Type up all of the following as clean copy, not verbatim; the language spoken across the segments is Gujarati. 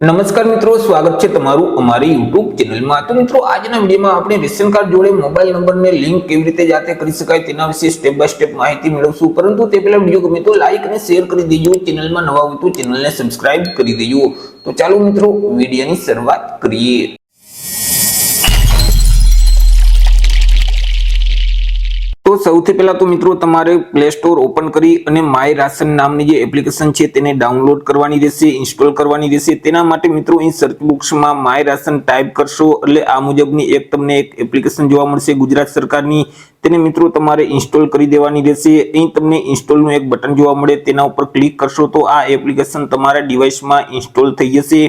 નમસ્કાર મિત્રો, સ્વાગત છે તમારું અમારી YouTube ચેનલમાં। તો મિત્રો આજના વિડીયોમાં આપણે રેશન કાર્ડ જોડે મોબાઈલ નંબરને લિંક કેવી રીતે જાતે કરી શકાય તેના વિશે સ્ટેપ બાય સ્ટેપ માહિતી મેળવશું। પરંતુ તે પહેલા વિડીયો ગમે તો લાઈક અને શેર કરી દેજો, ચેનલમાં નવા હોય તો ચેનલને સબસ્ક્રાઇબ કરી દેજો। તો ચાલો મિત્રો વિડીયોની શરૂઆત કરીએ। तो સૌથી પહેલા તો મિત્રો તમારે પ્લે સ્ટોર ઓપન કરી અને માય રાશન નામની જે એપ્લિકેશન છે તેને ડાઉનલોડ કરવાની રહેશે, ઇન્સ્ટોલ કરવાની રહેશે। તેના માટે મિત્રો અહીં સર્ચ બોક્સમાં માય રાશન ટાઈપ કરશો એટલે આ મુજબની તમને એક એપ્લિકેશન જોવા મળશે ગુજરાત સરકારની। તેને મિત્રો તમારે ઇન્સ્ટોલ કરી દેવાની રહેશે। અહીં તમને ઇન્સ્ટોલનું એક બટન જોવા મળે, તેના ઉપર ક્લિક કરશો તો આ એપ્લિકેશન તમારા ડિવાઇસમાં ઇન્સ્ટોલ થઈ જશે।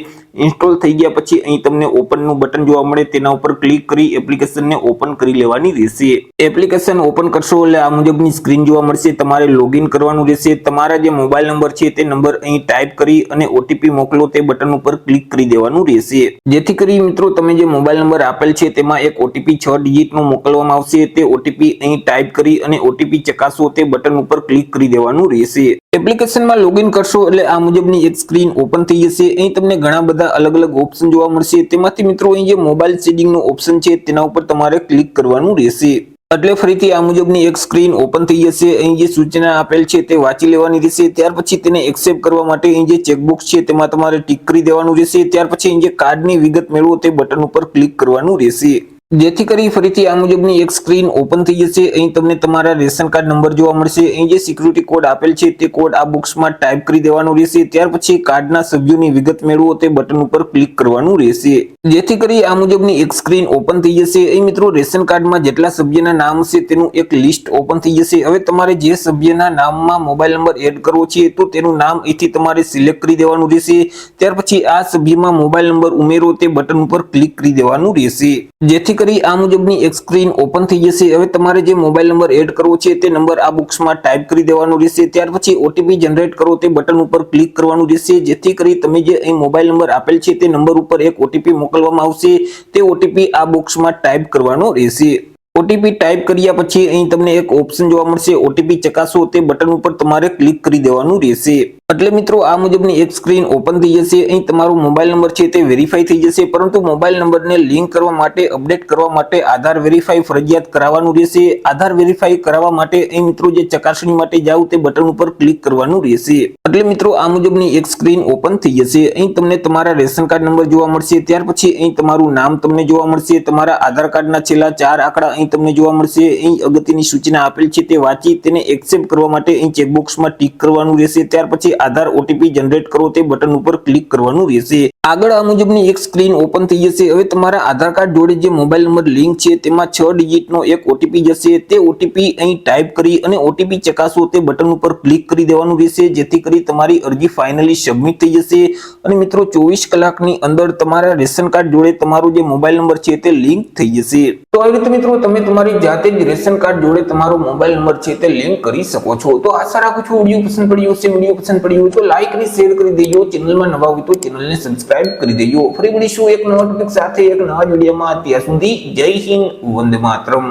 ઇન્સ્ટોલ થઈ ગયા પછી અહીં તમને ઓપનનું બટન જોવા મળે, તેના ઉપર ક્લિક કરી એપ્લિકેશનને ઓપન કરી લેવાની રહેશે। એપ્લિકેશન ઓપન કરશો એટલે આ મુજબની સ્ક્રીન જોવા મળશે। તમારે લોગિન કરવાનું રહેશે। તમારા જે મોબાઈલ નંબર છે તે નંબર અહીં ટાઈપ કરી અને ઓટીપી મોકલો તે બટન ઉપર ક્લિક કરી દેવાનું રહેશે, જેથી કરી મિત્રો તમે જે મોબાઈલ નંબર આપેલ છે તેમાં એક ઓટીપી 6 ડિજિટનો મોકલવામાં આવશે। તે ઓટીપી અહીં ટાઈપ કરી અને ઓટીપી ચકાસો તે બટન ઉપર ક્લિક કરી દેવાનું રહેશે। એપ્લિકેશનમાં લોગિન કરશો એટલે આ મુજબની એક સ્ક્રીન ઓપન થઈ જશે। અહીં તમને ઘણા બધા અલગ અલગ ઓપ્શન જોવા મળશે। તેમાંથી મિત્રો અહીં જે મોબાઈલ સેટિંગનું ઓપ્શન છે તેના ઉપર તમારે ક્લિક કરવાનું રહેશે, એટલે ફરીથી આ મુજબની એક સ્ક્રીન ઓપન થઈ જશે। અહીં જે સૂચના આપેલ છે તે વાંચી લેવાની રહેશે। ત્યાર પછી તેને એક્સેપ્ટ કરવા માટે અહીં જે ચેકબોક્સ છે તેમાં તમારે ટિક કરી દેવાનું રહેશે। ત્યાર પછી અહીં જે કાર્ડની વિગત મેળવો તે બટન ઉપર ક્લિક કરવાનું રહેશે, જેથી કરી ફરીથી આ મુજબની એક સ્ક્રીન ઓપન થઈ જશે। અહીં તમને તમારા રેશન કાર્ડ નંબર જોવા મળશે। અહીં જે સિક્યુરિટી કોડ આપેલ છે તે કોડ આ બોક્સમાં ટાઈપ કરી દેવાનો રહેશે। ત્યાર પછી કાર્ડના સભ્યોની વિગત મેળવો તે બટન ઉપર ક્લિક કરવાનું રહેશે, જેથી કરી આ મુજબની એક સ્ક્રીન ઓપન થઈ જશે। અહીં મિત્રો રેશન કાર્ડમાં જેટલા સભ્યના નામ છે તેનું એક લિસ્ટ ઓપન થઈ જશે। હવે તમારે જે સભ્યના નામમાં મોબાઈલ નંબર એડ કરવો છે તો તેનું નામ અહીંથી તમારે સિલેક્ટ કરી દેવાનું રહેશે। ત્યાર પછી આ સભ્યમાં મોબાઈલ નંબર ઉમેરો તે બટન ઉપર ક્લિક કરી દેવાનું રહેશે, જેથી કરી આ મુજબની એક સ્ક્રીન ઓપન થઈ જશે। હવે તમારે જે મોબાઈલ નંબર એડ કરવો છે તે નંબર આ બોક્સમાં ટાઈપ કરી દેવાનો રહેશે। ત્યાર પછી ઓટીપી જનરેટ કરો તે બટન ઉપર ક્લિક કરવાનું રહેશે, જેથી કરી તમે જે અહીં મોબાઈલ નંબર આપેલ છે તે નંબર ઉપર એક ઓટીપી મોકલવામાં આવશે। તે ઓટીપી આ બોક્સમાં ટાઈપ કરવાનો રહેશે। ઓટીપી ટાઈપ કર્યા પછી અહીં તમને એક ઓપ્શન જોવા મળશે, ઓટીપી ચકાસો તે બટન ઉપર તમારે ક્લિક કરી દેવાનું રહેશે, એટલે મિત્રો આ મુજબની એક સ્ક્રીન ઓપન થઈ જશે। અહીં તમારો મોબાઈલ નંબર છે તે વેરીફાઈ થઈ જશે, પરંતુ મોબાઈલ નંબરને લિંક કરવા માટે, અપડેટ કરવા માટે આધાર વેરીફાઈ ફરજિયાત કરાવવાનું રહેશે। આધાર વેરીફાઈ કરાવવા માટે અહીં મિત્રો જે ચકાસણી માટે જાવ તે બટન ઉપર ક્લિક કરવાનું રહેશે, એટલે મિત્રો આ મુજબની એક સ્ક્રીન ઓપન થઈ જશે। અહીં તમને તમારા રેશન કાર્ડ નંબર જોવા મળશે। ત્યાર પછી અહીં તમારું નામ તમને જોવા મળશે। તમારા આધાર કાર્ડના છેલ્લા 4 આંકડા અહીં તમને જોવા મળશે। અહીં અગત્યની સૂચના આપેલ છે તે વાંચી તેને એક્સેપ્ટ કરવા માટે અહીં ચેકબોક્સમાં ટિક કરવાનું રહેશે। ત્યાર પછી આધાર ઓટીપી જનરેટ કરો તે બટન ઉપર ક્લિક કરવાનું રહેશે। આગળ આ મુજબની એક સ્ક્રીન ઓપન થઈ જશે। હવે તમારા આધાર કાર્ડ જોડે જે મોબાઈલ નંબર લિંક છે તેમાં 6 ડિજિટનો એક ઓટીપી જશે। તે ઓટીપી અહીં ટાઈપ કરી અને ઓટીપી ચકાસો તે બટન ઉપર ક્લિક કરી દેવાનું રહેશે, જેથી કરી તમારી અરજી ફાઇનલી સબમિટ થઈ જશે અને મિત્રો 24 કલાકની અંદર તમારા રેશન કાર્ડ જોડે તમારો જે મોબાઈલ નંબર છે તે લિંક થઈ જશે। તો આવી રીતે મિત્રો તમે તમારી જાતે જ રેશન કાર્ડ જોડે તમારો મોબાઈલ નંબર છે તે લિંક કરી શકો છો। તો આશા રાખું છું વિડીયો પસંદ પડ્યો હશે। વિડીયો પસંદ પડ્યો હોય તો લાઈક અને શેર કરી દેજો, ચેનલમાં નવા હોય તો ચેનલને સબસ્ક્રાઇબ કરી દેજો। ફરી મળીશું એક નવા ટોપિક સાથે, એક નવા વિડીયોમાં। ત્યાર સુધી જય હિન્દ, વંદે માતરમ।